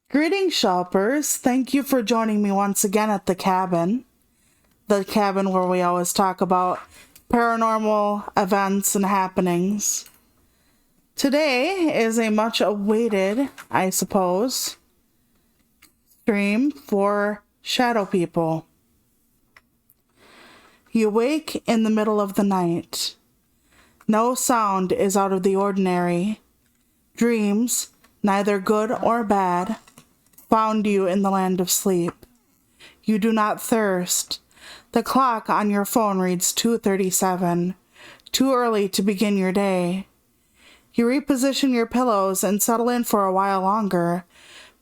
Greetings, shoppers. Thank you for joining me once again at the cabin. The cabin where we always talk about paranormal events and happenings. Today is a much awaited, I suppose, stream for shadow people. You wake in the middle of the night. No sound is out of the ordinary. Dreams, neither good or bad, found you in the land of sleep. You do not thirst. The clock on your phone reads 2:37, too early to begin your day. You reposition your pillows and settle in for a while longer,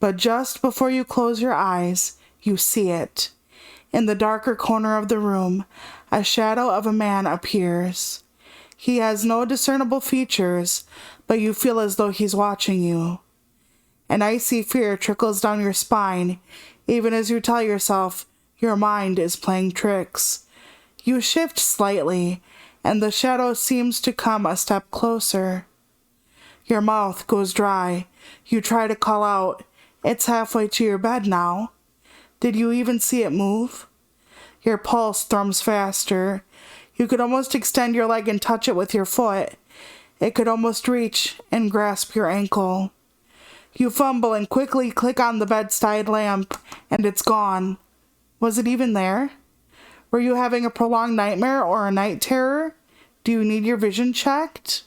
but just before you close your eyes, you see it. In the darker corner of the room, a shadow of a man appears. He has no discernible features, but you feel as though he's watching you. An icy fear trickles down your spine, even as you tell yourself your mind is playing tricks. You shift slightly, and the shadow seems to come a step closer. Your mouth goes dry. You try to call out. It's halfway to your bed now. Did you even see it move? Your pulse thrums faster. You could almost extend your leg and touch it with your foot. It could almost reach and grasp your ankle. You fumble and quickly click on the bedside lamp, and it's gone. Was it even there? Were you having a prolonged nightmare or a night terror? Do you need your vision checked?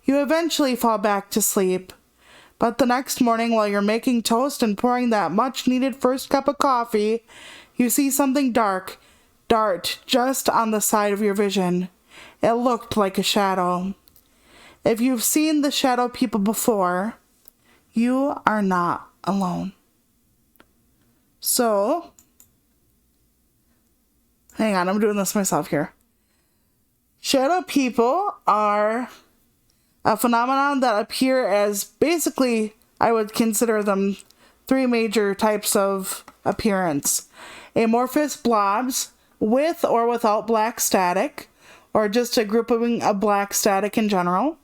You eventually fall back to sleep. But the next morning, while you're making toast and pouring that much-needed first cup of coffee, you see something dark dart just on the side of your vision. It looked like a shadow. If you've seen the shadow people before, you are not alone. So, hang on, I'm doing this myself here. Shadow people are a phenomenon that appear as basically, I would consider them three major types of appearance. Amorphous blobs with or without black static, or just a grouping of black static in general.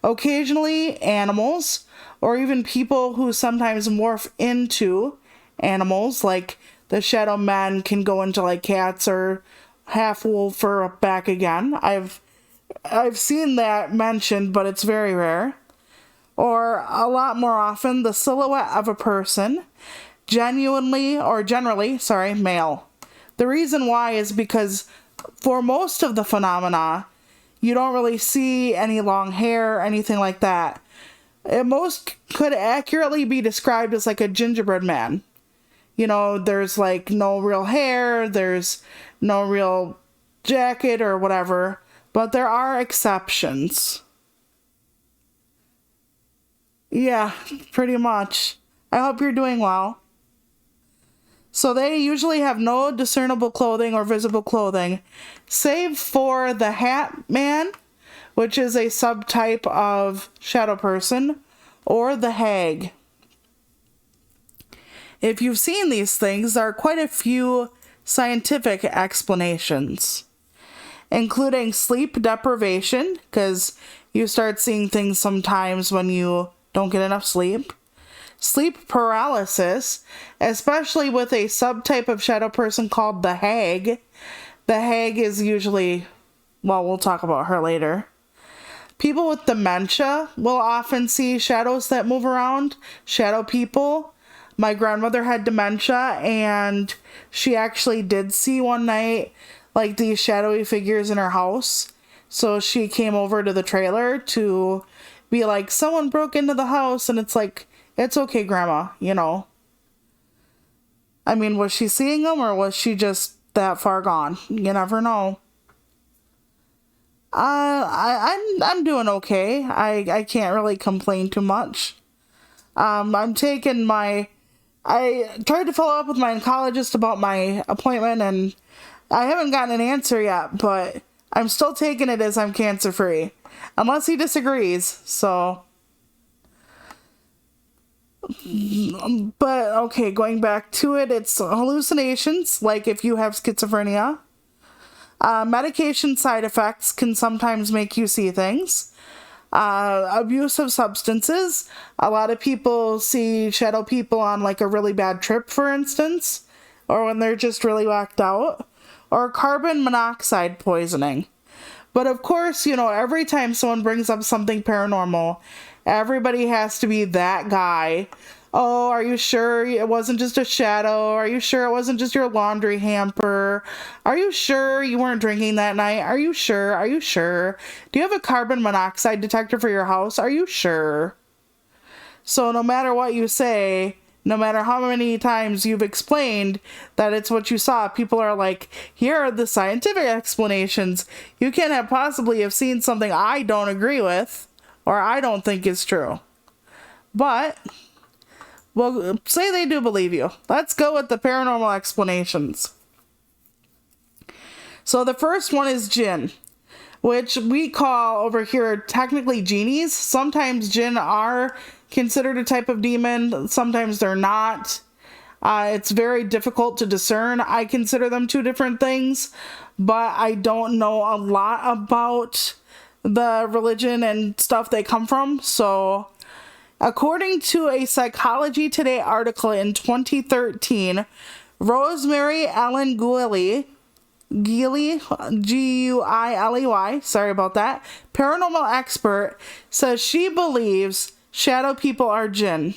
Occasionally animals, or even people who sometimes morph into animals, like the shadow men can go into like cats or half wolf or back again. I've seen that mentioned, but it's very rare. Or a lot more often, the silhouette of a person, generally, male. The reason why is because for most of the phenomena, you don't really see any long hair or anything like that. It most could accurately be described as like a gingerbread man. You know, there's like no real hair, there's no real jacket or whatever, but there are exceptions. Yeah, pretty much. I hope you're doing well. So they usually have no discernible clothing or visible clothing, save for the Hat Man, which is a subtype of shadow person, or the Hag. If you've seen these things, there are quite a few scientific explanations, including sleep deprivation, because you start seeing things sometimes when you don't get enough sleep. Sleep paralysis, especially with a subtype of shadow person called the Hag. The Hag is usually, well, we'll talk about her later. People with dementia will often see shadows that move around, shadow people. My grandmother had dementia, and she actually did see one night, like, these shadowy figures in her house. So she came over to the trailer to be like, someone broke into the house, and it's like, it's okay, Grandma, you know. I mean, was she seeing them, or was she just that far gone? You never know. I'm doing okay. I can't really complain too much. I'm taking I tried to follow up with my oncologist about my appointment, and I haven't gotten an answer yet, but I'm still taking it as I'm cancer-free. Unless he disagrees, so. But, okay, going back to it, it's hallucinations, like if you have schizophrenia. Medication side effects can sometimes make you see things. Abuse of substances. A lot of people see shadow people on like a really bad trip, for instance, or when they're just really whacked out, or carbon monoxide poisoning. But of course, every time someone brings up something paranormal, everybody has to be that guy. Oh, are you sure it wasn't just a shadow? Are you sure it wasn't just your laundry hamper? Are you sure you weren't drinking that night? Are you sure? Are you sure? Do you have a carbon monoxide detector for your house? Are you sure? So no matter what you say, no matter how many times you've explained that it's what you saw, people are like, here are the scientific explanations. You can't possibly have seen something I don't agree with or I don't think is true. But well, say they do believe you. Let's go with the paranormal explanations. So the first one is jinn, which we call over here technically genies. Sometimes jinn are considered a type of demon. Sometimes they're not. It's very difficult to discern. I consider them two different things, but I don't know a lot about the religion and stuff they come from. So according to a Psychology Today article in 2013, Rosemary Ellen Guiley, Guiley, sorry about that, paranormal expert, says she believes shadow people are jinn,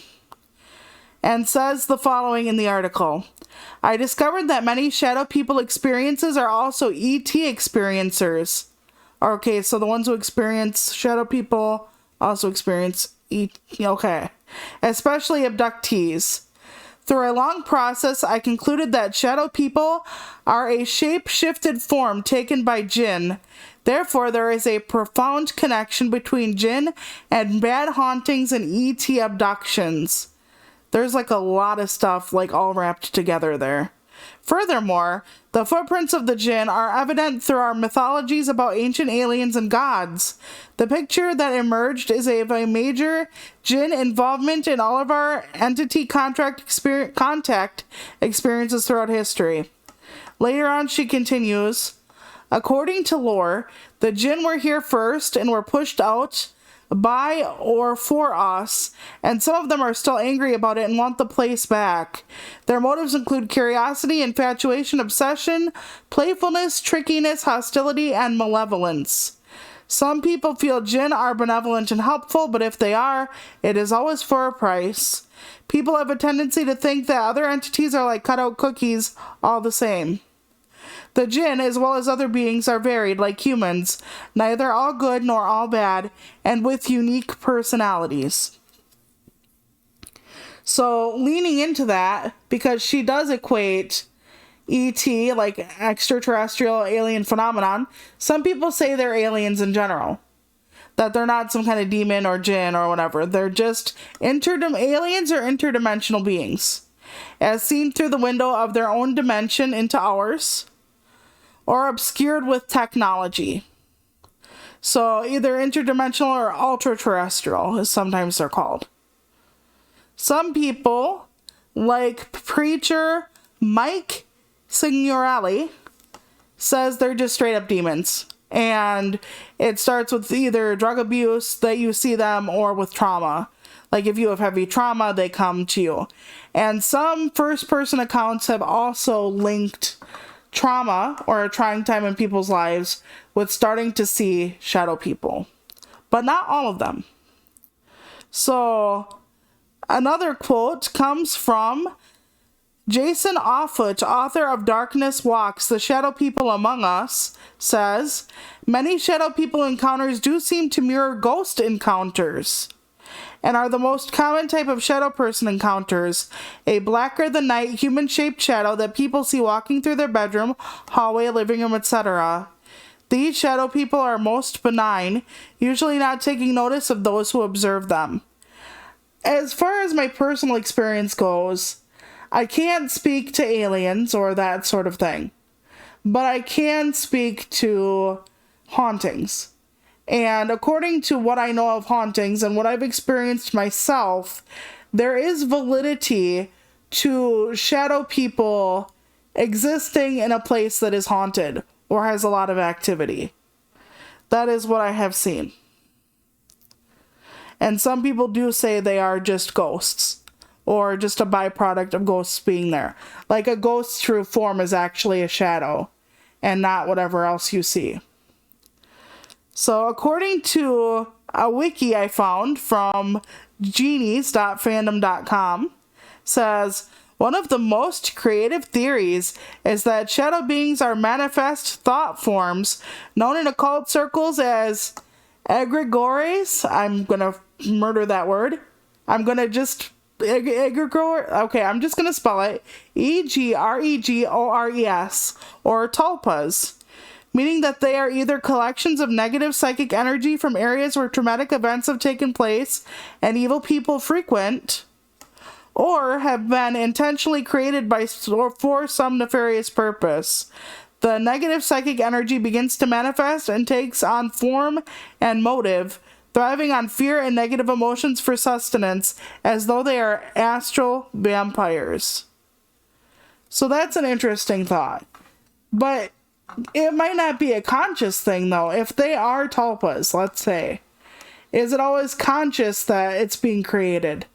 and says the following in the article. I discovered that many shadow people experiences are also ET experiencers. Okay, so the ones who experience shadow people also experience okay, especially abductees. Through a long process, I concluded that shadow people are a shape-shifted form taken by jinn. Therefore, there is a profound connection between jinn and bad hauntings and ET abductions. There's like a lot of stuff like all wrapped together there. Furthermore, the footprints of the jinn are evident through our mythologies about ancient aliens and gods. The picture that emerged is of a major jinn involvement in all of our entity contact experiences throughout history. Later on, she continues, according to lore, the jinn were here first and were pushed out by or for us, and some of them are still angry about it and want the place back. Their motives include curiosity, infatuation, obsession, playfulness, trickiness, hostility, and malevolence. Some people feel jinn are benevolent and helpful, but if they are, it is always for a price. People have a tendency to think that other entities are like cutout cookies, all the same. The jinn, as well as other beings, are varied like humans, neither all good nor all bad, and with unique personalities. So, leaning into that, because she does equate ET, like extraterrestrial alien phenomenon, some people say they're aliens in general. That they're not some kind of demon or jinn or whatever. They're just aliens or interdimensional beings, as seen through the window of their own dimension into ours, or obscured with technology. So either interdimensional or ultra-terrestrial, as sometimes they're called. Some people, like preacher Mike Signorelli, says they're just straight up demons. And it starts with either drug abuse that you see them or with trauma. Like if you have heavy trauma, they come to you. And some first-person accounts have also linked trauma or a trying time in people's lives with starting to see shadow people, but not all of them. So another quote comes from Jason Offutt, author of Darkness Walks, The Shadow People Among Us, says, many shadow people encounters do seem to mirror ghost encounters, and are the most common type of shadow person encounters, a blacker-than-night human-shaped shadow that people see walking through their bedroom, hallway, living room, etc. These shadow people are most benign, usually not taking notice of those who observe them. As far as my personal experience goes, I can't speak to aliens or that sort of thing, but I can speak to hauntings. And according to what I know of hauntings and what I've experienced myself, there is validity to shadow people existing in a place that is haunted or has a lot of activity. That is what I have seen. And some people do say they are just ghosts, or just a byproduct of ghosts being there. Like a ghost's true form is actually a shadow, and not whatever else you see. So according to a wiki I found from genies.fandom.com, says, one of the most creative theories is that shadow beings are manifest thought forms known in occult circles as egregores. I'm going to murder that word. I'm going to just... egregore? Okay, I'm just going to spell it. Egregores, or tulpas. Meaning that they are either collections of negative psychic energy from areas where traumatic events have taken place and evil people frequent, or have been intentionally created by or for some nefarious purpose. The negative psychic energy begins to manifest and takes on form and motive, thriving on fear and negative emotions for sustenance, as though they are astral vampires. So that's an interesting thought. But it might not be a conscious thing, though. If they are tulpas, let's say, is it always conscious that it's being created?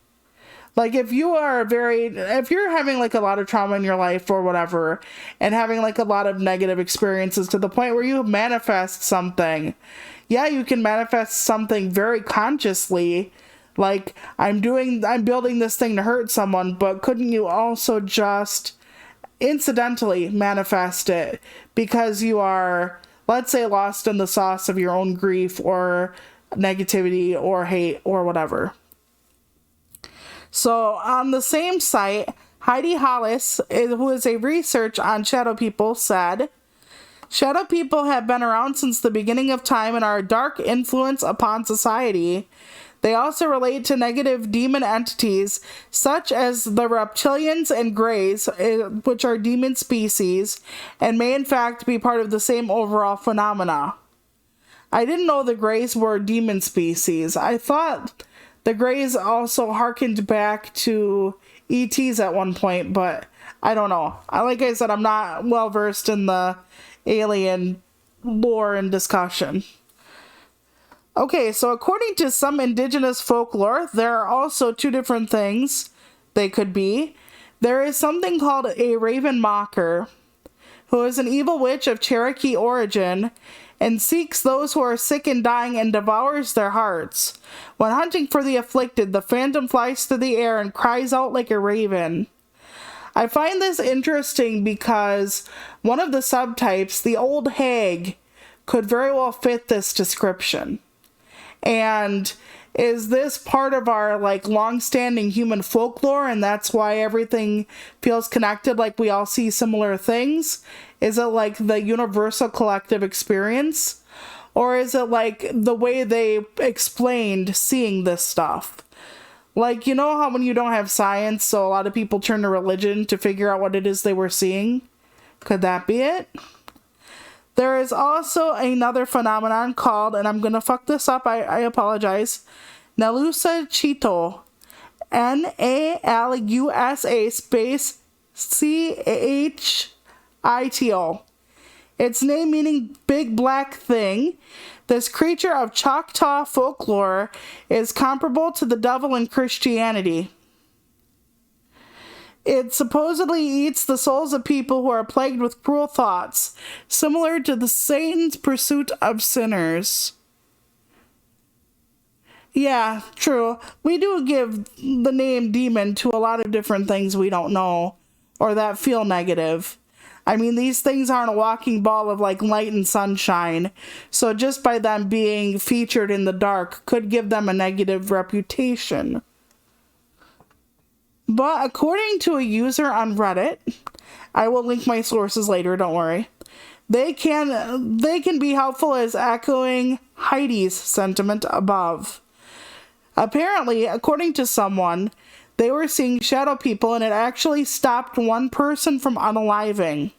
Like, if you're having, like, a lot of trauma in your life or whatever, and having, like, a lot of negative experiences to the point where you manifest something, yeah, you can manifest something very consciously, like, I'm building this thing to hurt someone, but couldn't you also just incidentally manifest it because you are, let's say, lost in the sauce of your own grief or negativity or hate or whatever? So on the same site, Heidi Hollis, who is a research on shadow people, said, shadow people have been around since the beginning of time and are a dark influence upon society. They also relate to negative demon entities such as the reptilians and greys, which are demon species, and may in fact be part of the same overall phenomena. I didn't know the greys were demon species. I thought the greys also harkened back to ETs at one point, but I don't know. Like I said, I'm not well versed in the alien lore and discussion. Okay, so according to some indigenous folklore, there are also two different things they could be. There is something called a raven mocker, who is an evil witch of Cherokee origin, and seeks those who are sick and dying and devours their hearts. When hunting for the afflicted, the phantom flies through the air and cries out like a raven. I find this interesting because one of the subtypes, the old hag, could very well fit this description. And is this part of our, like, long-standing human folklore, and that's why everything feels connected, like we all see similar things? Is it like the universal collective experience? Or is it like the way they explained seeing this stuff? Like, you know how when you don't have science, so a lot of people turn to religion to figure out what it is they were seeing? Could that be it? There is also another phenomenon called, and I'm going to fuck this up, I apologize, Nalusa Chito. Nalusa space Chito. Its name meaning big black thing. This creature of Choctaw folklore is comparable to the devil in Christianity. It supposedly eats the souls of people who are plagued with cruel thoughts, similar to the Satan's pursuit of sinners. Yeah, true. We do give the name demon to a lot of different things we don't know, or that feel negative. I mean, these things aren't a walking ball of, like, light and sunshine, so just by them being featured in the dark could give them a negative reputation. But according to a user on Reddit, I will link my sources later, don't worry, they can be helpful as echoing Heidi's sentiment above. Apparently, according to someone, they were seeing shadow people and it actually stopped one person from unaliving.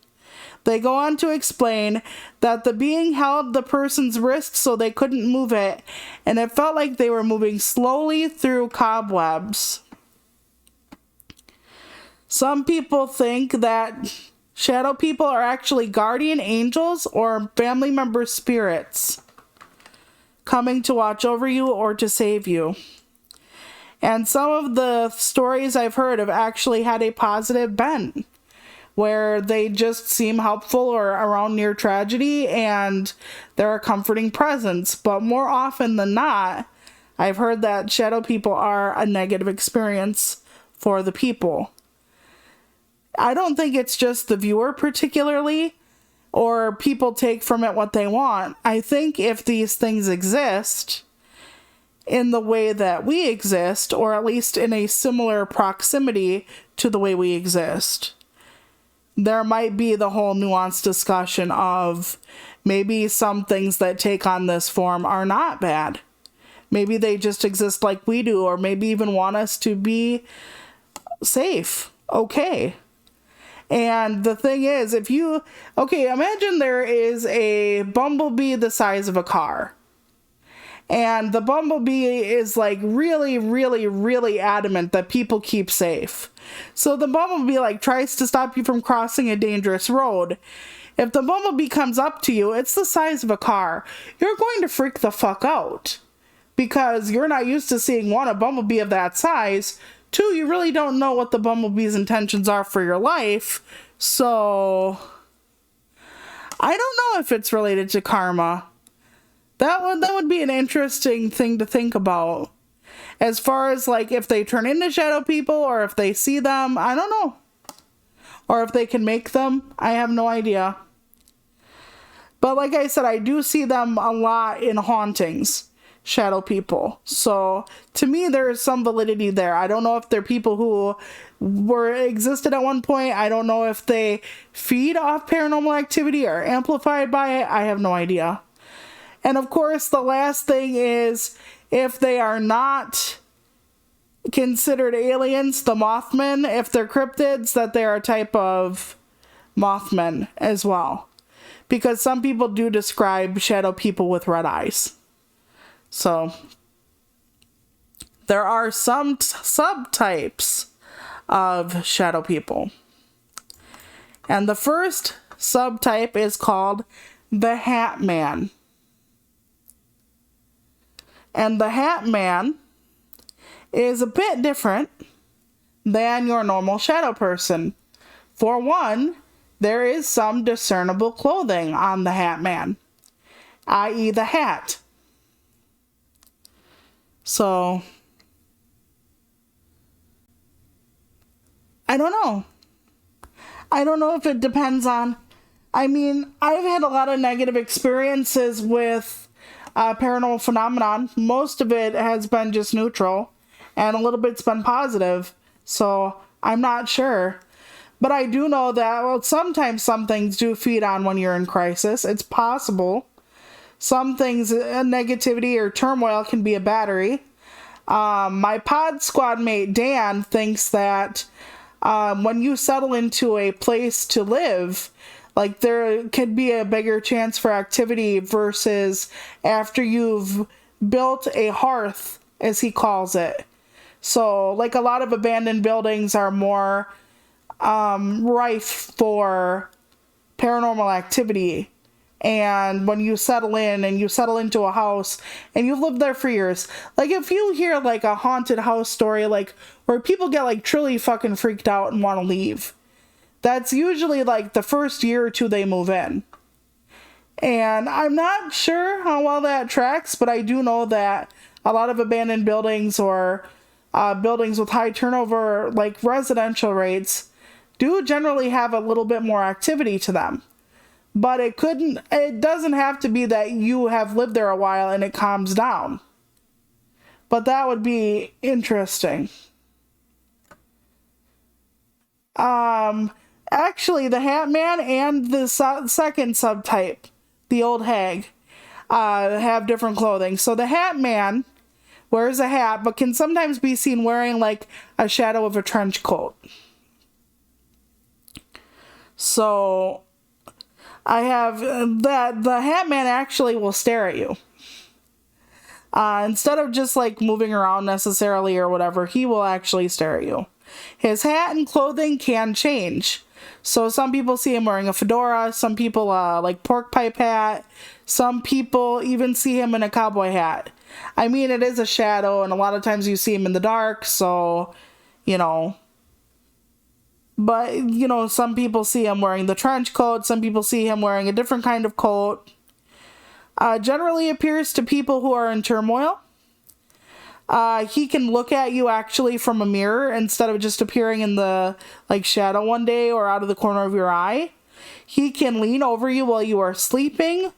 They go on to explain that the being held the person's wrist so they couldn't move it, and it felt like they were moving slowly through cobwebs. Some people think that shadow people are actually guardian angels or family member spirits. coming to watch over you or to save you. And some of the stories I've heard have actually had a positive bent, where they just seem helpful or around near tragedy and they're a comforting presence. But more often than not, I've heard that shadow people are a negative experience for the people. I don't think it's just the viewer particularly, or people take from it what they want. I think if these things exist in the way that we exist, or at least in a similar proximity to the way we exist, there might be the whole nuanced discussion of maybe some things that take on this form are not bad. Maybe they just exist like we do, or maybe even want us to be safe. Okay. And the thing is, imagine there is a bumblebee the size of a car. And the bumblebee is like really, really, really adamant that people keep safe. So the bumblebee tries to stop you from crossing a dangerous road. If the bumblebee comes up to you, it's the size of a car. You're going to freak the fuck out. Because you're not used to seeing, one, a bumblebee of that size. Two, you really don't know what the bumblebee's intentions are for your life. So I don't know if it's related to karma. That would be an interesting thing to think about. As far as if they turn into shadow people or if they see them, I don't know. Or if they can make them, I have no idea. But like I said, I do see them a lot in hauntings. Shadow people. So to me, there is some validity there. I don't know if they're people who existed at one point. I don't know if they feed off paranormal activity or amplified by it. I have no idea. And of course, the last thing is, if they are not considered aliens, the Mothmen, if they're cryptids, that they're a type of Mothman as well. Because some people do describe shadow people with red eyes. So, there are some subtypes of shadow people. And the first subtype is called the Hat Man. And the Hat Man is a bit different than your normal shadow person. For one, there is some discernible clothing on the Hat Man, i.e. the hat. So, I don't know. I don't know if it depends on... I've had a lot of negative experiences with paranormal phenomenon. Most of it has been just neutral, and a little bit's been positive. So, I'm not sure. But I do know that, sometimes some things do feed on when you're in crisis. It's possible. Some things, negativity or turmoil can be a battery. My pod squad mate, Dan, thinks that when you settle into a place to live, there could be a bigger chance for activity versus after you've built a hearth, as he calls it. So, a lot of abandoned buildings are more rife for paranormal activity. And when you settle in and you settle into a house and you've lived there for years, if you hear a haunted house story, where people get truly fucking freaked out and want to leave, that's usually the first year or two they move in. And I'm not sure how well that tracks, but I do know that a lot of abandoned buildings or buildings with high turnover, residential rates, do generally have a little bit more activity to them. But it doesn't have to be that you have lived there a while and it calms down. But that would be interesting. Actually, the Hat Man and the second subtype, the Old Hag, have different clothing. So the Hat Man wears a hat, but can sometimes be seen wearing a shadow of a trench coat. So I have that the Hat Man actually will stare at you. Instead of just moving around necessarily or whatever, he will actually stare at you. His hat and clothing can change. So some people see him wearing a fedora, some people like pork pipe hat, some people even see him in a cowboy hat. I mean, it is a shadow, and a lot of times you see him in the dark, so, you know. But, you know, some people see him wearing the trench coat, some people see him wearing a different kind of coat. Generally appears to people who are in turmoil. He can look at you actually from a mirror instead of just appearing in the like shadow one day or out of the corner of your eye. He can lean over you while you are sleeping,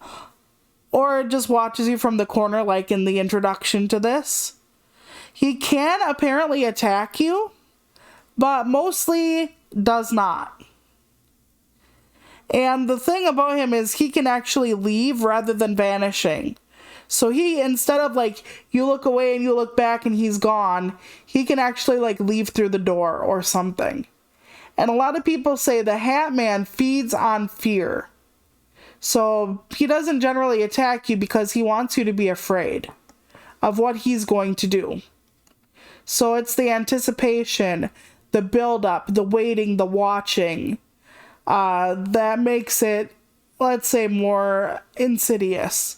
or just watches you from the corner like in the introduction to this. He can apparently attack you, but mostly does not. And the thing about him is he can actually leave rather than vanishing. So he, instead of like, you look away and you look back and he's gone, he can actually like leave through the door or something. And a lot of people say the Hat Man feeds on fear. So he doesn't generally attack you because he wants you to be afraid of what he's going to do. So it's the anticipation, the build-up, the waiting, the watching, that makes it, let's say, more insidious.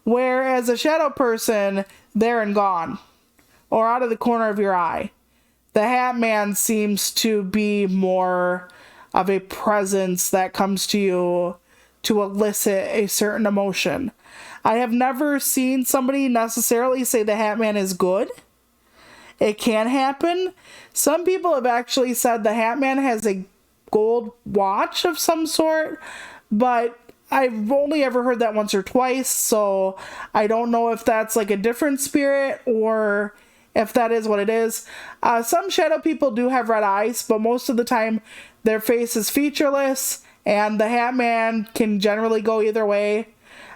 Whereas a shadow person, they're and gone, or out of the corner of your eye. The Hat Man seems to be more of a presence that comes to you to elicit a certain emotion. I have never seen somebody necessarily say the Hat Man is good. It can happen. Some people have actually said the Hat Man has a gold watch of some sort, but I've only ever heard that once or twice, so I don't know if that's like a different spirit or if that is what it is. Some shadow people do have red eyes, but most of the time their face is featureless, and the Hat Man can generally go either way.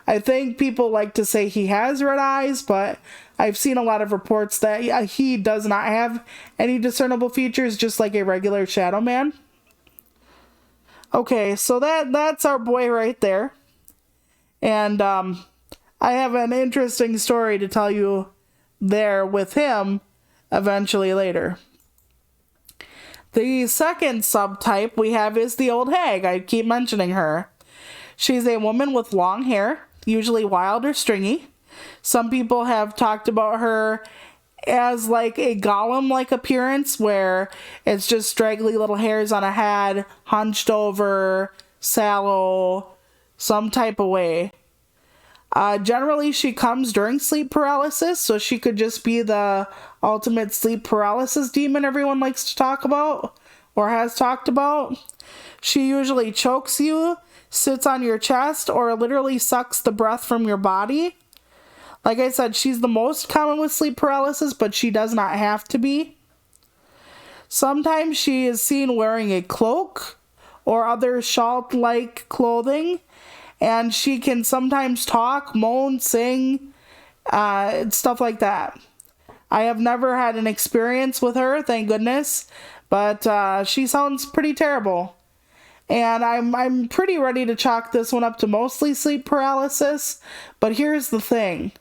I think people like to say he has red eyes, but I've seen a lot of reports that he does not have any discernible features, just like a regular shadow man. Okay, so that's our boy right there. And I have an interesting story to tell you there with him eventually later. The second subtype we have is the old hag. I keep mentioning her. She's a woman with long hair, usually wild or stringy. Some people have talked about her as like a golem-like appearance, where it's just straggly little hairs on a head, hunched over, sallow, some type of way. Generally, she comes during sleep paralysis, so she could just be the ultimate sleep paralysis demon everyone likes to talk about, or has talked about. She usually chokes you, sits on your chest, or literally sucks the breath from your body. Like I said, she's the most common with sleep paralysis, but she does not have to be. Sometimes she is seen wearing a cloak or other shawl-like clothing, and she can sometimes talk, moan, sing, stuff like that. I have never had an experience with her, thank goodness, but she sounds pretty terrible. And I'm pretty ready to chalk this one up to mostly sleep paralysis, but here's the thing.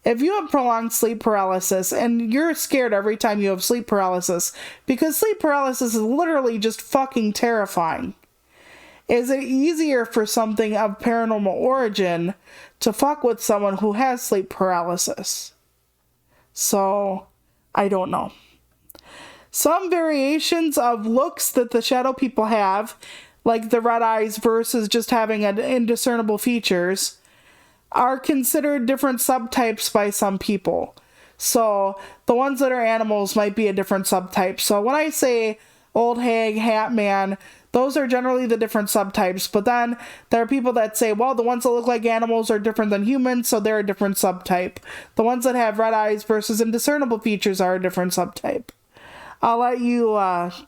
If you have prolonged sleep paralysis, and you're scared every time you have sleep paralysis, because sleep paralysis is literally just fucking terrifying, is it easier for something of paranormal origin to fuck with someone who has sleep paralysis? So, I don't know. Some variations of looks that the shadow people have, like the red eyes versus just having indiscernible features, are considered different subtypes by some people. So the ones that are animals might be a different subtype. So when I say old hag, Hat Man, those are generally the different subtypes. But then there are people that say, well, the ones that look like animals are different than humans, so they're a different subtype. The ones that have red eyes versus indiscernible features are a different subtype. I'll let you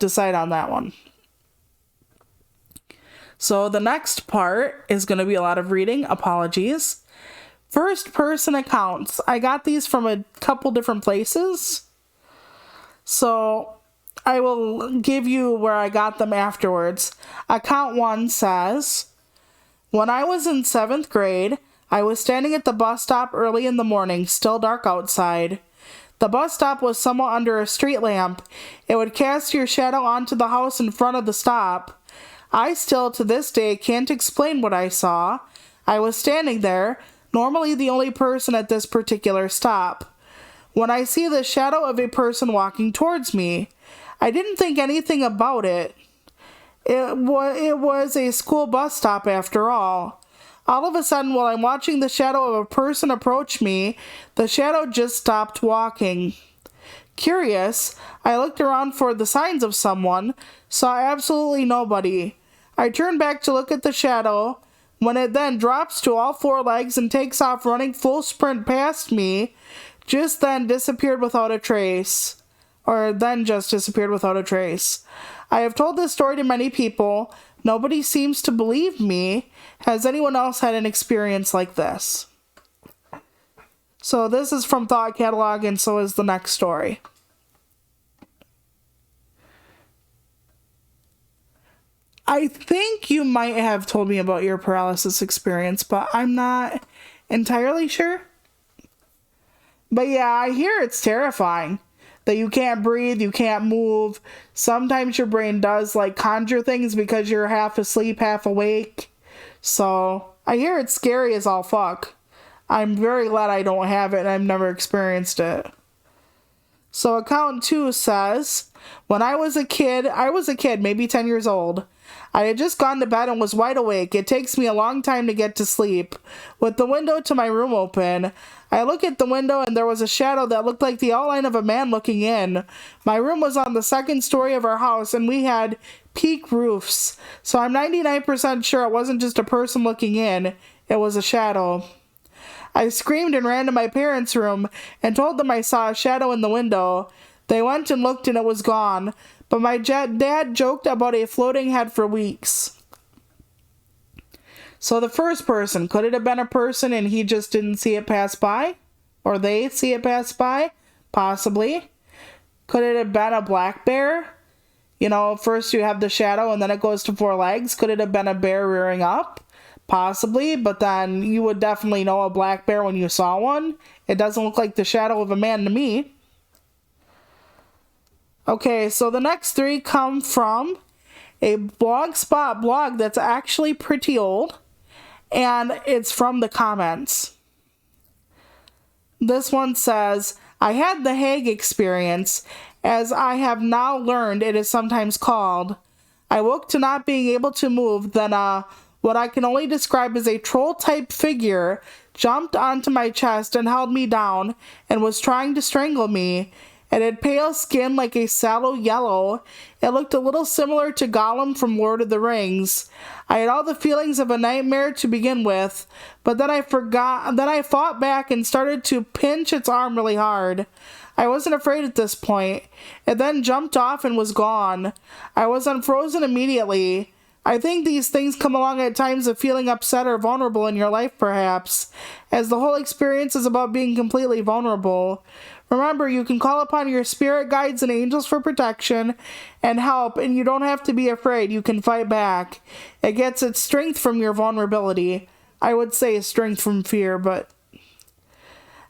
decide on that one. So the next part is going to be a lot of reading. Apologies. First person accounts. I got these from a couple different places, so I will give you where I got them afterwards. Account 1 says, when I was in 7th grade, I was standing at the bus stop early in the morning, still dark outside. The bus stop was somewhat under a street lamp. It would cast your shadow onto the house in front of the stop. I still, to this day, can't explain what I saw. I was standing there, normally the only person at this particular stop, when I see the shadow of a person walking towards me. I didn't think anything about it. It was a school bus stop after all. All of a sudden, while I'm watching the shadow of a person approach me, the shadow just stopped walking. Curious, I looked around for the signs of someone, saw absolutely nobody. I turned back to look at the shadow, when it then drops to all four legs and takes off running full sprint past me, just then disappeared without a trace. I have told this story to many people. Nobody seems to believe me. Has anyone else had an experience like this? So this is from Thought Catalog, and so is the next story. I think you might have told me about your paralysis experience, but I'm not entirely sure. But yeah, I hear it's terrifying. That you can't breathe, you can't move. Sometimes your brain does like conjure things because you're half asleep, half awake. So I hear it's scary as all fuck. I'm very glad I don't have it and I've never experienced it. So account 2 says, when I was a kid, maybe 10 years old. I had just gone to bed and was wide awake. It takes me a long time to get to sleep. With the window to my room open, I look at the window and there was a shadow that looked like the outline of a man looking in. My room was on the second story of our house and we had peak roofs. So I'm 99% sure it wasn't just a person looking in. It was a shadow. I screamed and ran to my parents' room and told them I saw a shadow in the window. They went and looked and it was gone. But my dad joked about a floating head for weeks. So the first person, could it have been a person and he just didn't see it pass by? Or they see it pass by? Possibly. Could it have been a black bear? You know, first you have the shadow and then it goes to four legs. Could it have been a bear rearing up? Possibly, but then you would definitely know a black bear when you saw one. It doesn't look like the shadow of a man to me. Okay, so the next three come from a Blogspot blog that's actually pretty old, and it's from the comments. This one says, I had the Hague experience, as I have now learned it is sometimes called. I woke to not being able to move, then what I can only describe as a troll-type figure jumped onto my chest and held me down and was trying to strangle me. It had pale skin like a sallow yellow. It looked a little similar to Gollum from Lord of the Rings. I had all the feelings of a nightmare to begin with, but then I fought back and started to pinch its arm really hard. I wasn't afraid at this point. It then jumped off and was gone. I was unfrozen immediately. I think these things come along at times of feeling upset or vulnerable in your life, perhaps, as the whole experience is about being completely vulnerable. Remember, you can call upon your spirit guides and angels for protection and help, and you don't have to be afraid. You can fight back. It gets its strength from your vulnerability. I would say strength from fear, but...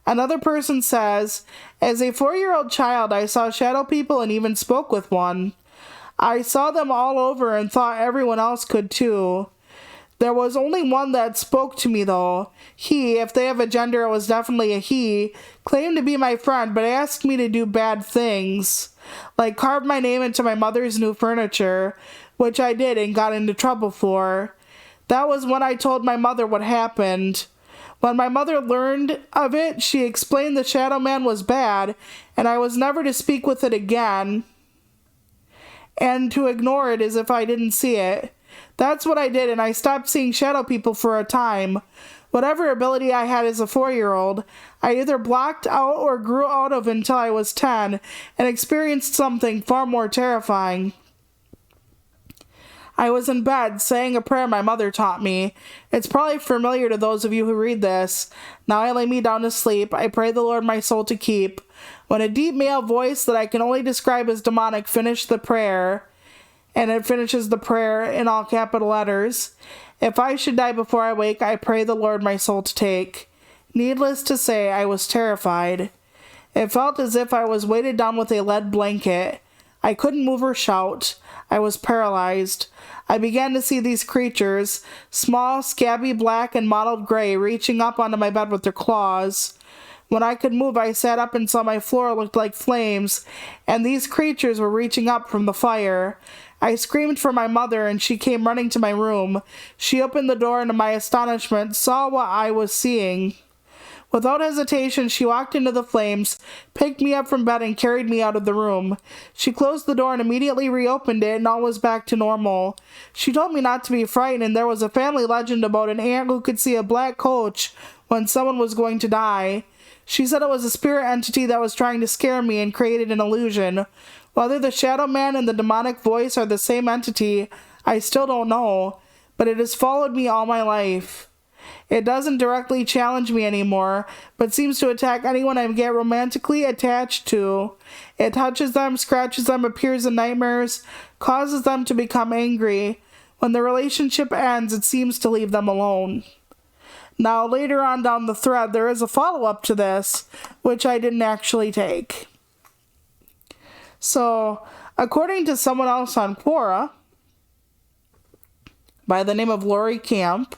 Another person says, as a 4-year-old child, I saw shadow people and even spoke with one. I saw them all over and thought everyone else could too. There was only one that spoke to me, though. He, if they have a gender, it was definitely a he, claimed to be my friend, but asked me to do bad things, like carve my name into my mother's new furniture, which I did and got into trouble for. That was when I told my mother what happened. When my mother learned of it, she explained the shadow man was bad, and I was never to speak with it again, and to ignore it as if I didn't see it. That's what I did, and I stopped seeing shadow people for a time. Whatever ability I had as a 4-year-old, I either blocked out or grew out of until I was 10, and experienced something far more terrifying. I was in bed, saying a prayer my mother taught me. It's probably familiar to those of you who read this. Now I lay me down to sleep. I pray the Lord my soul to keep. When a deep male voice that I can only describe as demonic finished the prayer, and it finishes the prayer in all capital letters, if I should die before I wake, I pray the Lord my soul to take. Needless to say, I was terrified. It felt as if I was weighted down with a lead blanket. I couldn't move or shout. I was paralyzed. I began to see these creatures, small, scabby black and mottled gray, reaching up onto my bed with their claws. When I could move, I sat up and saw my floor looked like flames, and these creatures were reaching up from the fire. I screamed for my mother, and she came running to my room. She opened the door and, to my astonishment, saw what I was seeing. Without hesitation, she walked into the flames, picked me up from bed, and carried me out of the room. She closed the door and immediately reopened it, and all was back to normal. She told me not to be frightened, and there was a family legend about an aunt who could see a black coach when someone was going to die. She said it was a spirit entity that was trying to scare me and created an illusion. Whether the shadow man and the demonic voice are the same entity, I still don't know, but it has followed me all my life. It doesn't directly challenge me anymore, but seems to attack anyone I get romantically attached to. It touches them, scratches them, appears in nightmares, causes them to become angry. When the relationship ends, it seems to leave them alone. Now, later on down the thread, there is a follow-up to this, which I didn't actually take. So, according to someone else on Quora, by the name of Lori Camp,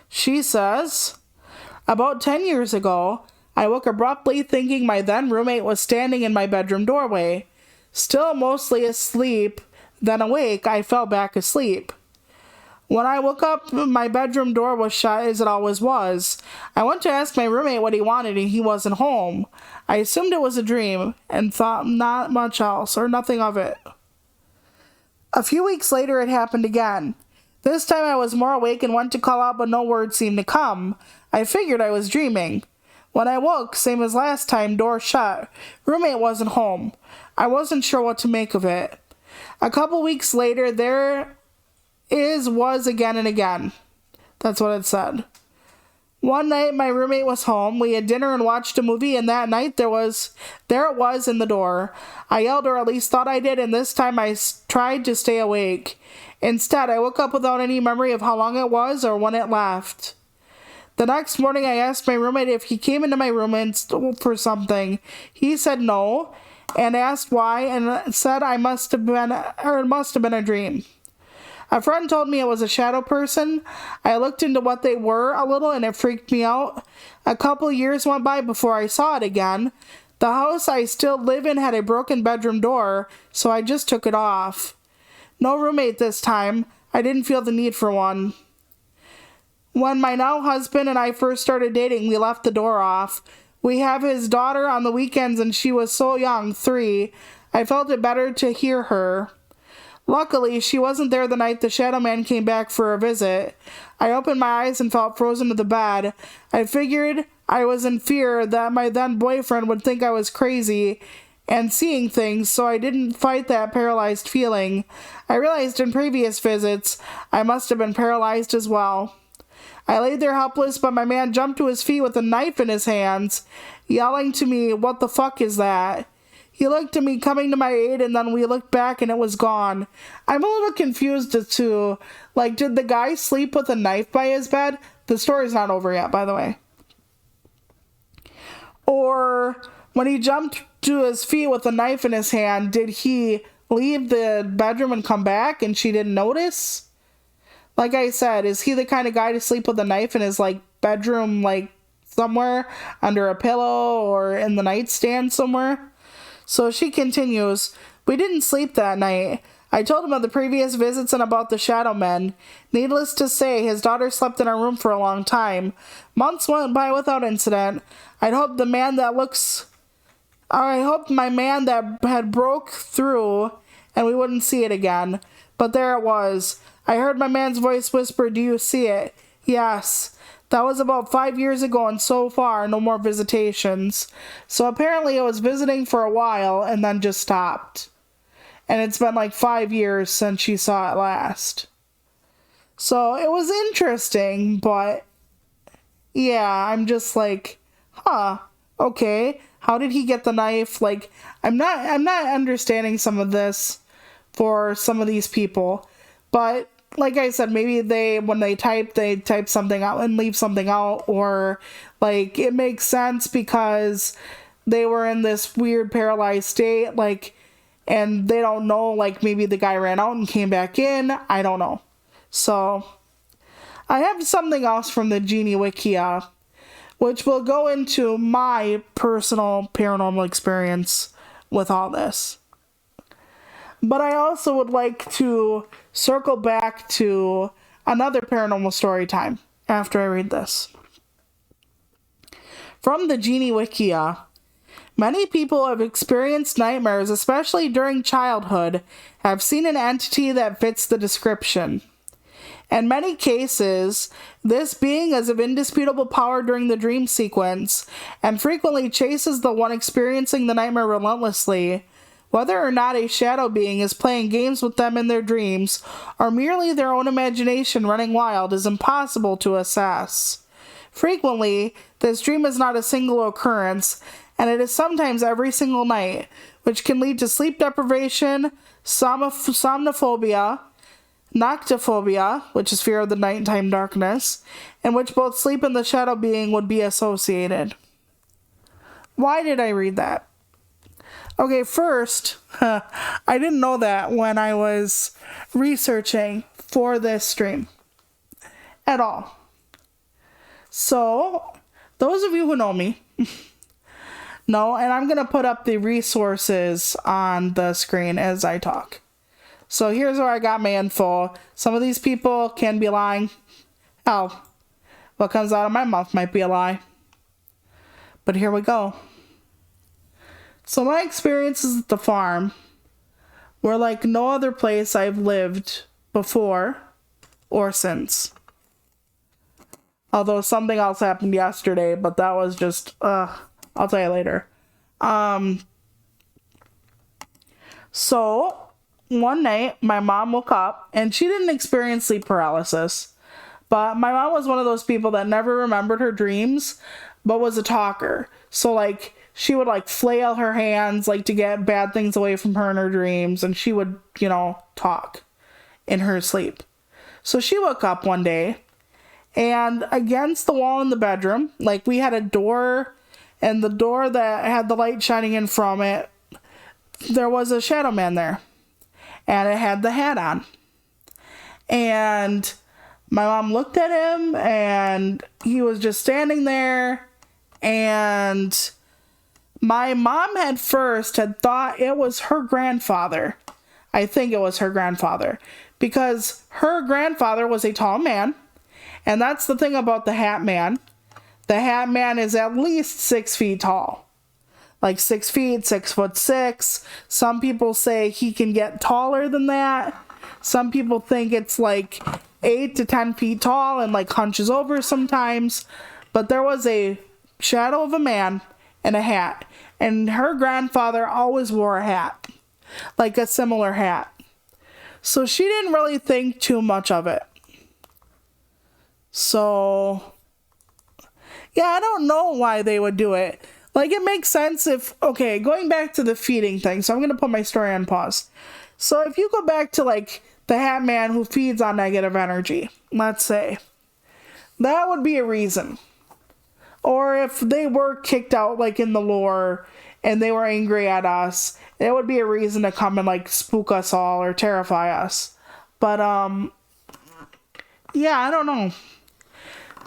she says, about 10 years ago, I woke abruptly thinking my then roommate was standing in my bedroom doorway. Still mostly asleep, then awake, I fell back asleep. When I woke up, my bedroom door was shut as it always was. I went to ask my roommate what he wanted and he wasn't home. I assumed it was a dream and thought not much else or nothing of it. A few weeks later, it happened again. This time I was more awake and went to call out, but no word seemed to come. I figured I was dreaming. When I woke, same as last time, door shut. Roommate wasn't home. I wasn't sure what to make of it. A couple weeks later, there was again and again. That's what it said. One night, my roommate was home. We had dinner and watched a movie, and that night there it was in the door. I yelled, or at least thought I did, and this time I tried to stay awake. Instead, I woke up without any memory of how long it was or when it left. The next morning, I asked my roommate if he came into my room and stole for something. He said no, and asked why, and said it must have been a dream. A friend told me it was a shadow person. I looked into what they were a little, and it freaked me out. A couple years went by before I saw it again. The house I still live in had a broken bedroom door, so I just took it off. No roommate this time. I didn't feel the need for one. When my now husband and I first started dating, we left the door off. We have his daughter on the weekends, and she was so young, 3. I felt it better to hear her. Luckily, she wasn't there the night the shadow man came back for a visit. I opened my eyes and felt frozen to the bed. I figured I was in fear that my then boyfriend would think I was crazy and seeing things, so I didn't fight that paralyzed feeling. I realized in previous visits I must have been paralyzed as well. I lay there helpless, but my man jumped to his feet with a knife in his hands, yelling to me, "What the fuck is that?" He looked at me, coming to my aid, and then we looked back and it was gone. I'm a little confused as to, did the guy sleep with a knife by his bed? The story's not over yet, by the way. Or when he jumped to his feet with a knife in his hand, did he leave the bedroom and come back and she didn't notice? Like I said, is he the kind of guy to sleep with a knife in his, bedroom, somewhere under a pillow or in the nightstand somewhere? So she continues, we didn't sleep that night. I told him of the previous visits and about the shadow men. Needless to say, his daughter slept in our room for a long time. Months went by without incident. I hoped my man that had broke through and we wouldn't see it again. But there it was. I heard my man's voice whisper, "Do you see it?" Yes. That was about 5 years ago, and so far, no more visitations. So apparently it was visiting for a while and then just stopped. And it's been 5 years since she saw it last. So it was interesting, but yeah, I'm just okay. How did he get the knife? I'm not understanding some of this for some of these people. But like I said, maybe when they type something out and leave something out, or it makes sense because they were in this weird paralyzed state, and they don't know, like maybe the guy ran out and came back in. I don't know. So I have something else from the Genie Wikia, which will go into my personal paranormal experience with all this. But I also would like to circle back to another paranormal story time after I read this. From the Genie Wikia, many people have experienced nightmares, especially during childhood, have seen an entity that fits the description. In many cases, this being is of indisputable power during the dream sequence and frequently chases the one experiencing the nightmare relentlessly. Whether or not a shadow being is playing games with them in their dreams or merely their own imagination running wild is impossible to assess. Frequently, this dream is not a single occurrence, and it is sometimes every single night, which can lead to sleep deprivation, somnophobia, noctophobia, which is fear of the nighttime darkness, in which both sleep and the shadow being would be associated. Why did I read that? Okay, first, I didn't know that when I was researching for this stream at all. So, those of you who know me know, and I'm going to put up the resources on the screen as I talk. So here's where I got my info. Some of these people can be lying. Hell, what comes out of my mouth might be a lie. But here we go. So my experiences at the farm were like no other place I've lived before or since. Although something else happened yesterday, but that was just, I'll tell you later. So one night my mom woke up and she didn't experience sleep paralysis, but my mom was one of those people that never remembered her dreams, but was a talker. So like, she would like flail her hands like to get bad things away from her in her dreams, and she would, talk in her sleep. So she woke up one day, and against the wall in the bedroom, like we had a door, and the door that had the light shining in from it, there was a shadow man there, and it had the hat on. And my mom looked at him, and he was just standing there, and my mom had thought it was her grandfather. I think it was her grandfather, because her grandfather was a tall man, and that's the thing about the Hat Man. The Hat Man is at least 6 feet tall. Like 6 feet, 6'6". Some people say he can get taller than that. Some people think it's like 8 to 10 feet tall and like hunches over sometimes. But there was a shadow of a man in a hat. And her grandfather always wore a hat. Like a similar hat. So she didn't really think too much of it. So, yeah, I don't know why they would do it. Like, it makes sense if, okay, going back to the feeding thing, so I'm going to put my story on pause. So if you go back to, like, the Hat Man who feeds on negative energy, let's say, that would be a reason. Or if they were kicked out, like, in the lore, and they were angry at us, it would be a reason to come and, like, spook us all or terrify us. But, yeah, I don't know.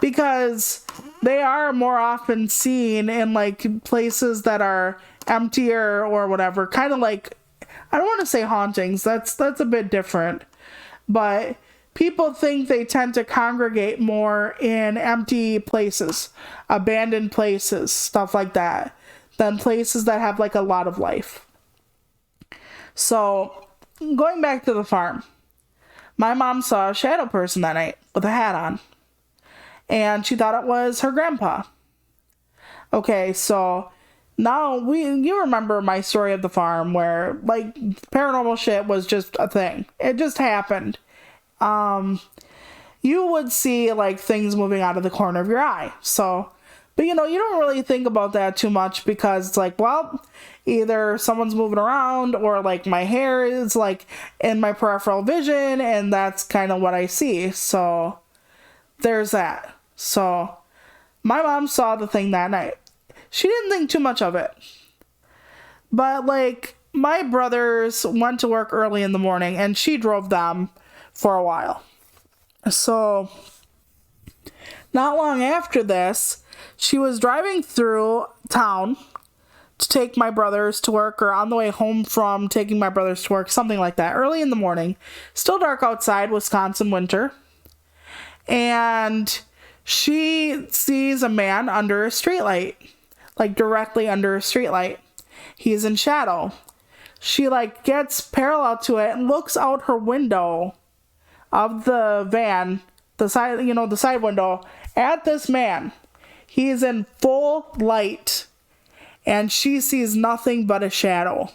Because they are more often seen in, like, places that are emptier or whatever. Kind of like, I don't want to say hauntings. That's a bit different. But people think they tend to congregate more in empty places, abandoned places, stuff like that, than places that have, like, a lot of life. So, going back to the farm, my mom saw a shadow person that night with a hat on. And she thought it was her grandpa. Okay, so now you remember my story of the farm where, like, paranormal shit was just a thing. It just happened. You would see, like, things moving out of the corner of your eye. So, but you don't really think about that too much because it's like, well, either someone's moving around or, like, my hair is, like, in my peripheral vision and that's kind of what I see. So, there's that. So, my mom saw the thing that night. She didn't think too much of it. But, like, my brothers went to work early in the morning and she drove them for a while. So not long after this, she was driving through town to take my brothers to work, or on the way home from taking my brothers to work, something like that, early in the morning. Still dark outside, Wisconsin winter. And she sees a man under a streetlight, like directly under a streetlight. He's in shadow. She like gets parallel to it and looks out her window of the van, the side window, at this man. He's in full light, and she sees nothing but a shadow.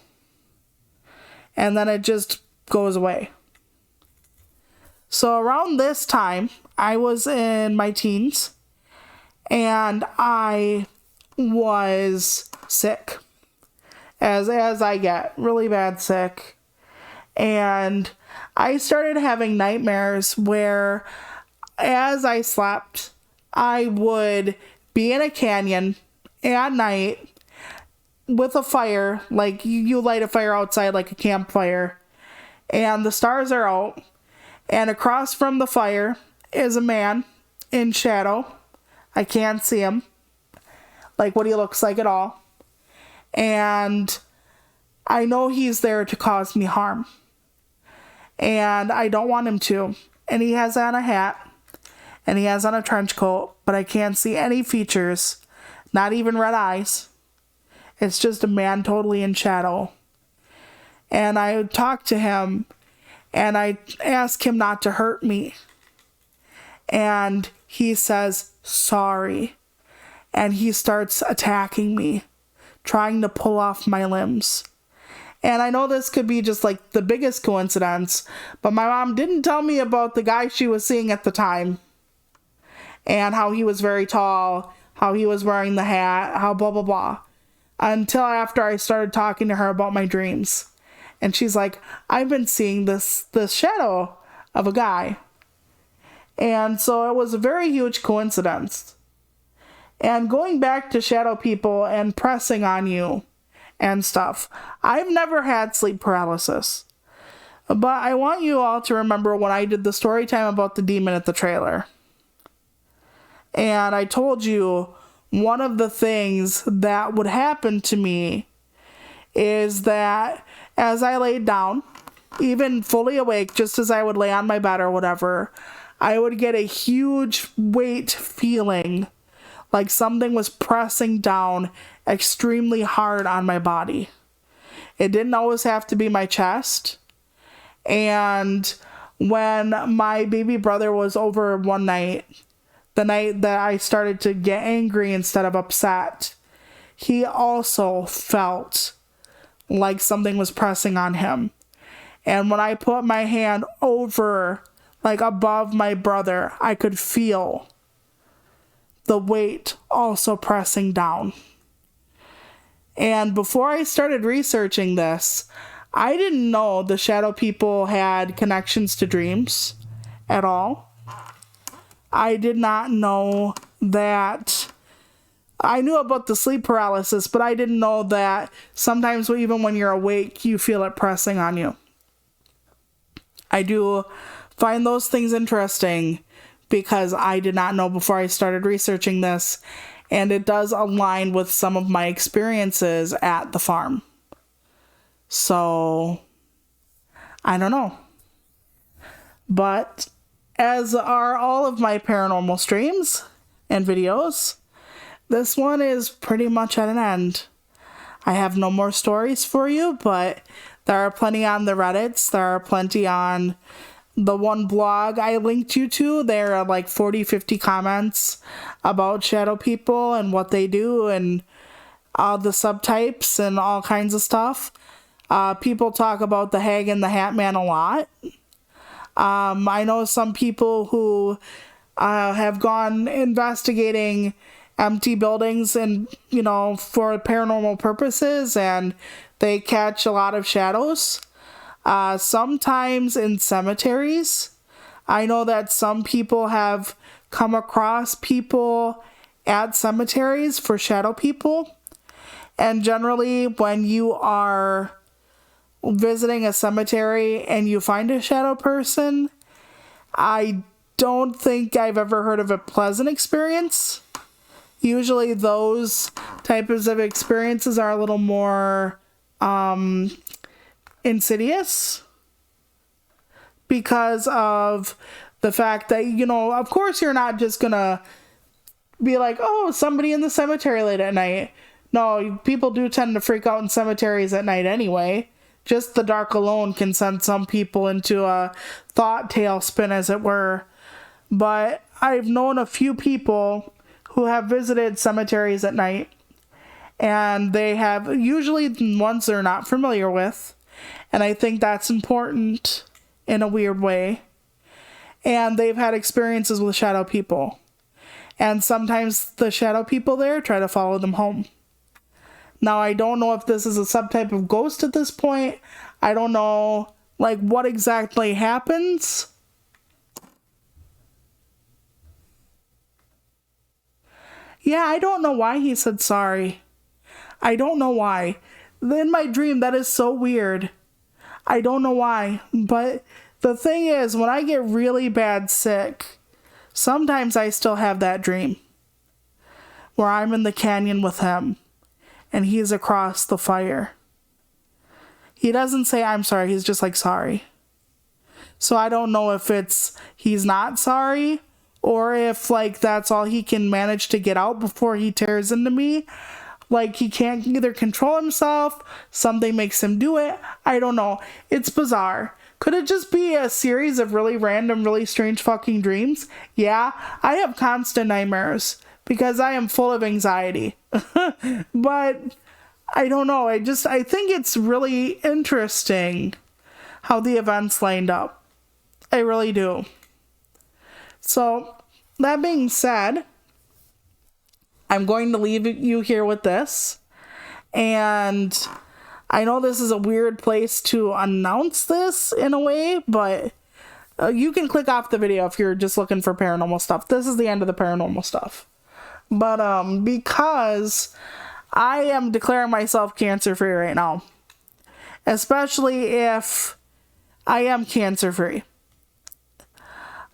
And then it just goes away. So around this time, I was in my teens, and I was sick. As I get really bad sick. And I started having nightmares where, as I slept, I would be in a canyon at night with a fire, like you light a fire outside like a campfire, and the stars are out, and across from the fire is a man in shadow. I can't see him, like what he looks like at all. And I know he's there to cause me harm. And I don't want him to. And he has on a hat. And he has on a trench coat. But I can't see any features. Not even red eyes. It's just a man totally in shadow. And I talk to him. And I ask him not to hurt me. And he says, sorry. And he starts attacking me, trying to pull off my limbs. And I know this could be just like the biggest coincidence, but my mom didn't tell me about the guy she was seeing at the time, and how he was very tall, how he was wearing the hat, how blah blah blah, until after I started talking to her about my dreams. And she's like, I've been seeing this shadow of a guy. And so it was a very huge coincidence. And going back to shadow people and pressing on you and stuff, I've never had sleep paralysis. But I want you all to remember when I did the story time about the demon at the trailer. And I told you one of the things that would happen to me is that as I laid down, even fully awake, just as I would lay on my bed or whatever, I would get a huge weight feeling, like something was pressing down extremely hard on my body. It didn't always have to be my chest. And when my baby brother was over one night, the night that I started to get angry instead of upset, he also felt like something was pressing on him. And when I put my hand over, like above my brother, I could feel the weight also pressing down. And before I started researching this, I didn't know the shadow people had connections to dreams at all. I did not know that. I knew about the sleep paralysis, but I didn't know that sometimes even when you're awake, you feel it pressing on you. I do find those things interesting because I did not know before I started researching this, and it does align with some of my experiences at the farm. So, I don't know. But as are all of my paranormal streams and videos, this one is pretty much at an end. I have no more stories for you, but there are plenty on the Reddits. There are plenty on the one blog I linked you to. There are like 40, 50 comments about shadow people and what they do and all the subtypes and all kinds of stuff. People talk about the Hag and the Hat Man a lot. I know some people who have gone investigating empty buildings and, for paranormal purposes, and they catch a lot of shadows. Sometimes in cemeteries. I know that some people have come across people at cemeteries for shadow people. And generally, when you are visiting a cemetery and you find a shadow person, I don't think I've ever heard of a pleasant experience. Usually those types of experiences are a little more insidious because of the fact that, you know, of course you're not just gonna be like, oh, somebody in the cemetery late at night. No, people do tend to freak out in cemeteries at night anyway. Just the dark alone can send some people into a thought tailspin, as it were. But I've known a few people who have visited cemeteries at night, and they have usually ones they're not familiar with, and I think that's important in a weird way. And they've had experiences with shadow people, and sometimes the shadow people there try to follow them home. Now, I don't know if this is a subtype of ghost at this point. I don't know, like, what exactly happens. Yeah, I don't know why he said sorry. I don't know why. In my dream, that is so weird. I don't know why. But the thing is, when I get really bad sick, sometimes I still have that dream where I'm in the canyon with him and he's across the fire. He doesn't say I'm sorry, he's just like sorry. So I don't know if it's he's not sorry or if like that's all he can manage to get out before he tears into me. Like he can't either control himself, something makes him do it. I don't know. It's bizarre. Could it just be a series of really random, really strange fucking dreams? Yeah, I have constant nightmares because I am full of anxiety. But I don't know. I think it's really interesting how the events lined up. I really do. So, that being said, I'm going to leave you here with this. And I know this is a weird place to announce this in a way, but you can click off the video if you're just looking for paranormal stuff. This is the end of the paranormal stuff. But because I am declaring myself cancer-free right now, especially if I am cancer-free,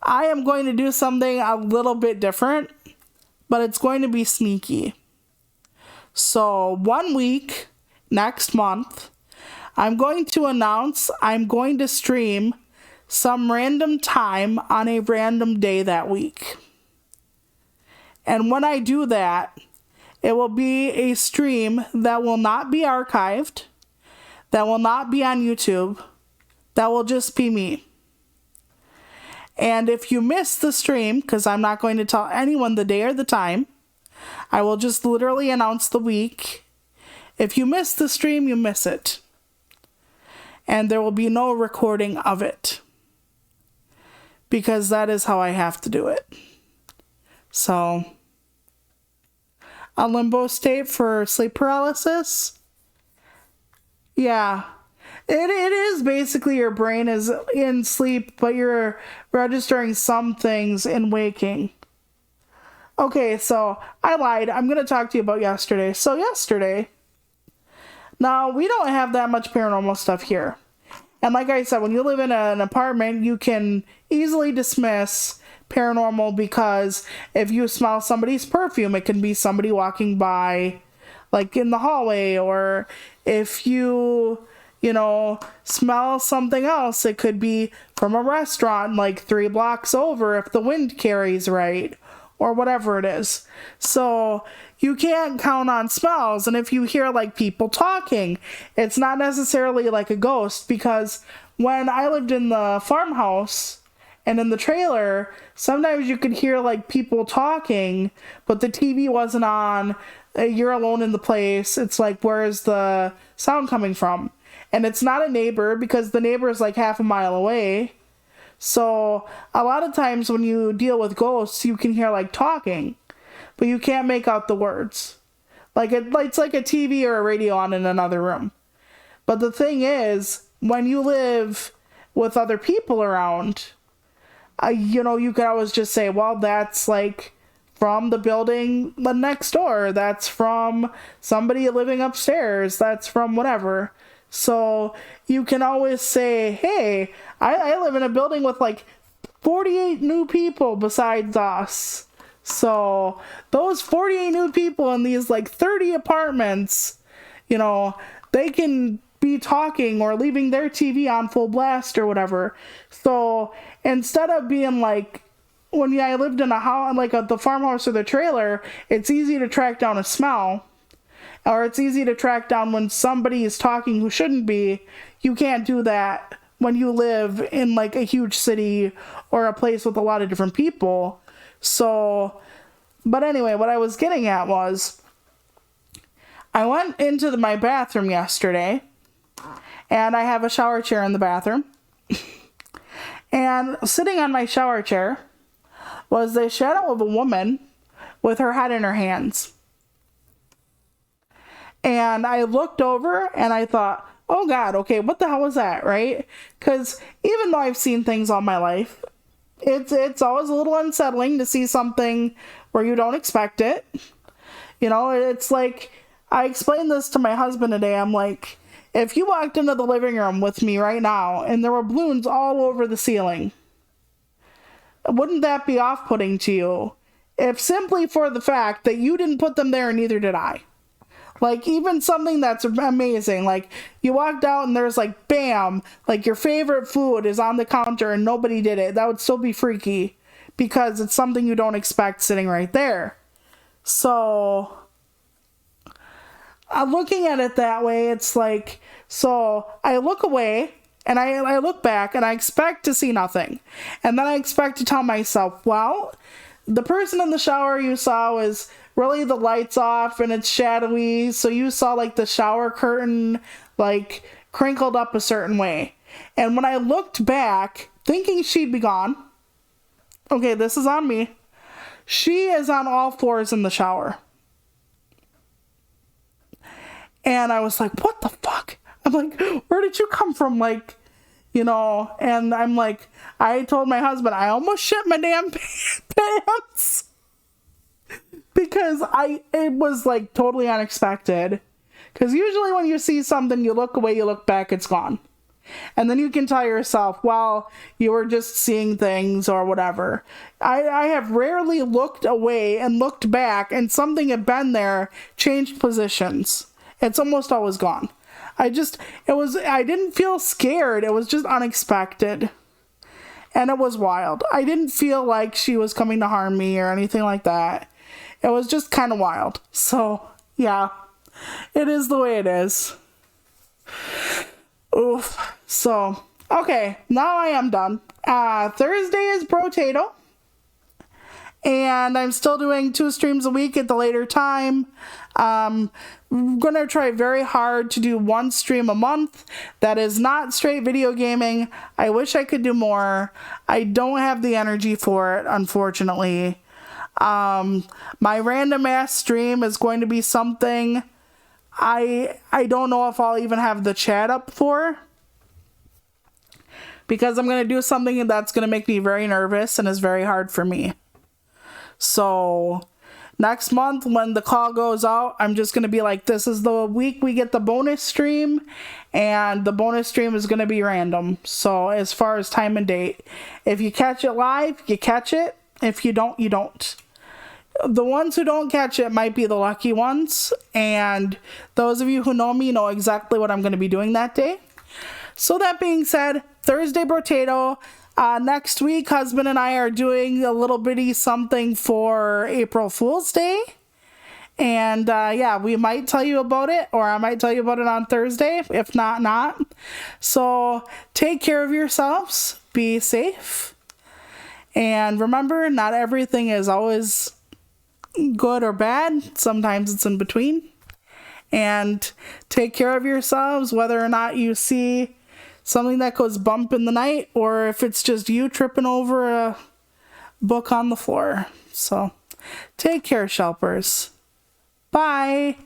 I am going to do something a little bit different, but it's going to be sneaky. So 1 week, next month, I'm going to announce I'm going to stream some random time on a random day that week. And when I do that, it will be a stream that will not be archived, that will not be on YouTube, that will just be me. And if you miss the stream, because I'm not going to tell anyone the day or the time, I will just literally announce the week. If you miss the stream, you miss it. And there will be no recording of it. Because that is how I have to do it. So, a limbo state for sleep paralysis? Yeah. It is basically your brain is in sleep, but you're registering some things in waking. Okay, so I lied. I'm going to talk to you about yesterday. So yesterday, now we don't have that much paranormal stuff here. And like I said, when you live in an apartment, you can easily dismiss paranormal because if you smell somebody's perfume, it can be somebody walking by, like in the hallway, or if you smell something else, it could be from a restaurant like 3 blocks over if the wind carries right, or whatever it is. So you can't count on smells. And if you hear like people talking, it's not necessarily like a ghost, because when I lived in the farmhouse and in the trailer, sometimes you could hear like people talking, but the TV wasn't on. You're alone in the place. It's like, where is the sound coming from? And it's not a neighbor, because the neighbor is like half a mile away. So a lot of times when you deal with ghosts, you can hear like talking, but you can't make out the words. Like it's like a TV or a radio on in another room. But the thing is, when you live with other people around, you can always just say, well, that's like from the building next door. That's from somebody living upstairs. That's from whatever. So you can always say, hey, I live in a building with like 48 new people besides us. So those 48 new people in these like 30 apartments, you know, they can be talking or leaving their TV on full blast or whatever. So instead of being like, when I lived in a house, like the farmhouse or the trailer, it's easy to track down a smell, or it's easy to track down when somebody is talking who shouldn't be. You can't do that when you live in like a huge city or a place with a lot of different people. So, but anyway, what I was getting at was, I went into my bathroom yesterday, and I have a shower chair in the bathroom. And sitting on my shower chair was the shadow of a woman with her head in her hands. And I looked over and I thought, oh God, okay, what the hell was that, right? Because even though I've seen things all my life, it's always a little unsettling to see something where you don't expect it. You know, it's like, I explained this to my husband today. I'm like, if you walked into the living room with me right now and there were balloons all over the ceiling, wouldn't that be off-putting to you? If simply for the fact that you didn't put them there and neither did I. Like, even something that's amazing, like, you walked out and there's like, bam, like your favorite food is on the counter and nobody did it. That would still be freaky because it's something you don't expect sitting right there. So, looking at it that way, it's like, so I look away and I look back and I expect to see nothing. And then I expect to tell myself, well, the person in the shower you saw was really the lights off and it's shadowy. So you saw like the shower curtain like crinkled up a certain way. And when I looked back thinking she'd be gone, okay, this is on me. She is on all fours in the shower. And I was like, what the fuck? I'm like, where did you come from? Like, you know, and I'm like, I told my husband, I almost shit my damn pants. Because it was like totally unexpected. Because usually when you see something, you look away, you look back, it's gone. And then you can tell yourself, well, you were just seeing things or whatever. I have rarely looked away and looked back and something had been there, changed positions. It's almost always gone. I didn't feel scared. It was just unexpected. And it was wild. I didn't feel like she was coming to harm me or anything like that. It was just kind of wild. So, yeah. It is the way it is. Oof. So, okay. Now I am done. Thursday is Brotato. And I'm still doing 2 streams a week at the later time. I'm going to try very hard to do 1 stream a month. That is not straight video gaming. I wish I could do more. I don't have the energy for it, unfortunately. My random ass stream is going to be something I don't know if I'll even have the chat up for. Because I'm going to do something that's going to make me very nervous and is very hard for me. So, next month when the call goes out, I'm just going to be like, this is the week we get the bonus stream, and the bonus stream is going to be random. So, as far as time and date, if you catch it live, you catch it. If you don't, you don't. The ones who don't catch it might be the lucky ones, and those of you who know me know exactly what I'm going to be doing that day. So, that being said, Thursday Brotato. Next week, husband and I are doing a little bitty something for April Fool's Day. And yeah, we might tell you about it, or I might tell you about it on Thursday. If not, not. So take care of yourselves. Be safe. And remember, not everything is always good or bad. Sometimes it's in between. And take care of yourselves, whether or not you see something that goes bump in the night, or if it's just you tripping over a book on the floor. So, take care, Shelpers. Bye!